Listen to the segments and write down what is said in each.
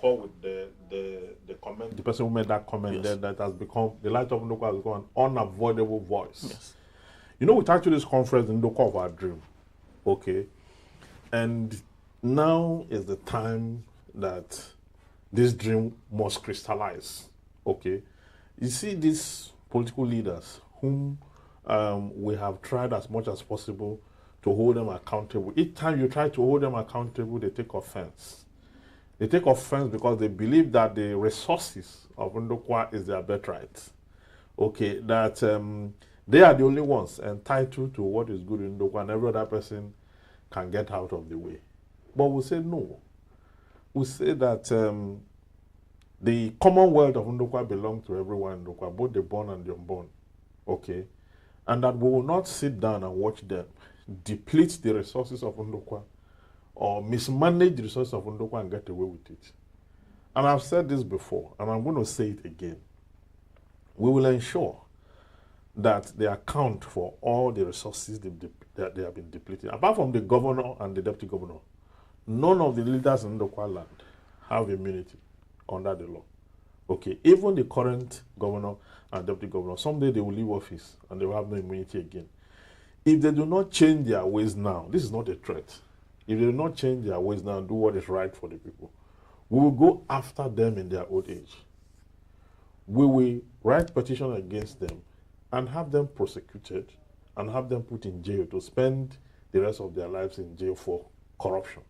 concur with the comment, the person who made that comment there, that has become, the light of Ndokwa has become an unavoidable voice. Yes. You know, we titled this conference Ndokwa of Our Dream. Okay. And now is the time that this dream must crystallize. Okay. You see, these political leaders whom we have tried as much as possible to hold them accountable. Each time you try to hold them accountable, they take offense. They take offense because they believe that the resources of Ndokwa is their birthright. Okay, that they are the only ones entitled to what is good in Ndokwa, and every other person can get out of the way. But we say no. We say that the commonwealth of Ndokwa belongs to everyone in Ndokwa, both the born and the unborn. Okay, and that we will not sit down and watch them deplete the resources of Ndokwa or mismanage the resources of Ndokwa and get away with it. And I've said this before, and I'm going to say it again. We will ensure that they account for all the resources that they have been depleted. Apart from the governor and the deputy governor, none of the leaders in Ndokwa land have immunity under the law. Okay, even the current governor and deputy governor, someday they will leave office and they will have no immunity again. If they do not change their ways now, this is not a threat. If they do not change their ways now and do what is right for the people, we will go after them in their old age. We will write petition against them and have them prosecuted and have them put in jail to spend the rest of their lives in jail for corruption.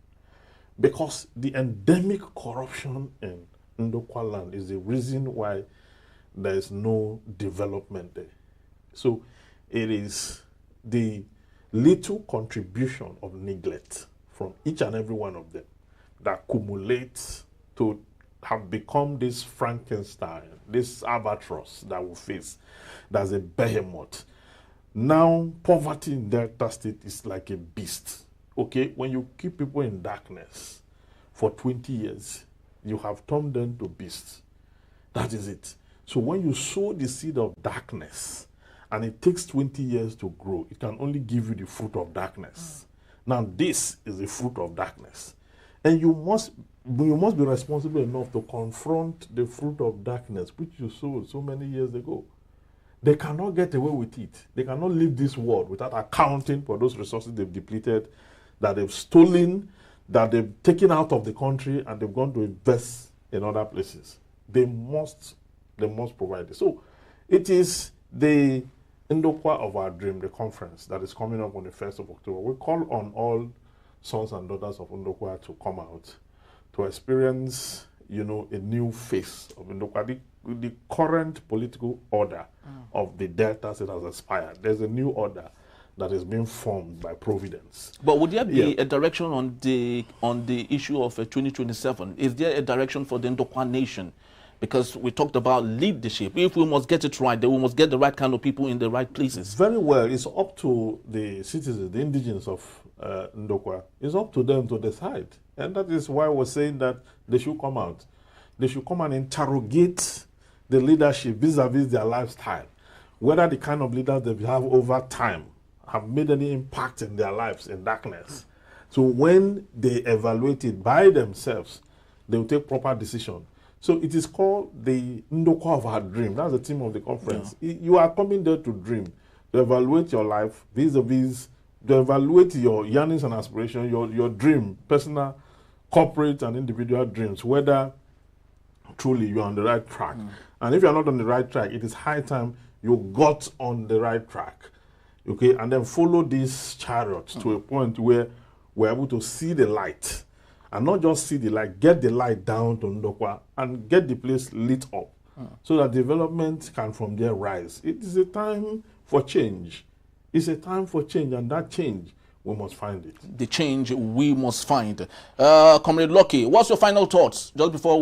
Because the endemic corruption in Ndokwa land is the reason why there is no development there. So it is the little contribution of neglect from each and every one of them that accumulates to have become this Frankenstein, this albatross that we face, that's a behemoth. Now, poverty in Delta State is like a beast. Okay, when you keep people in darkness for 20 years, you have turned them to beasts. That is it. So when you sow the seed of darkness, and it takes 20 years to grow, it can only give you the fruit of darkness. Now, this is the fruit of darkness. And you must be responsible enough to confront the fruit of darkness, which you sowed so many years ago. They cannot get away with it. They cannot leave this world without accounting for those resources they've depleted, that they've stolen, that they've taken out of the country, and they've gone to invest in other places. They must provide it. So it is the Ndokwa of Our Dream, the conference that is coming up on the 1st of October. We call on all sons and daughters of Ndokwa to come out to experience, you know, a new face of Ndokwa. The current political order of the Delta State has expired. There's a new order that is being formed by Providence. But would there be a direction on the issue of 2027? Is there a direction for the Ndokwa nation? Because we talked about leadership. If we must get it right, then we must get the right kind of people in the right places. Very well. It's up to the citizens, the indigenes of Ndokwa. It's up to them to decide. And that is why we're saying that they should come out. They should come and interrogate the leadership vis-a-vis their lifestyle. Whether the kind of leaders they have over time have made any impact in their lives in darkness. So when they evaluate it by themselves, they will take proper decision. So it is called the Ndokwa of Our Dream. That's the theme of the conference. Yeah. You are coming there to dream, to evaluate your life vis-a-vis, to evaluate your yearnings and aspirations, your dream, personal, corporate, and individual dreams, whether truly you're on the right track. And if you're not on the right track, it is high time you got on the right track. Okay, and then follow these chariots to a point where we're able to see the light. And not just see the light, get the light down to Ndokwa and get the place lit up so that development can from there rise. It is a time for change. It's a time for change, and that change, we must find it. The change we must find. Comrade Lucky, what's your final thoughts just before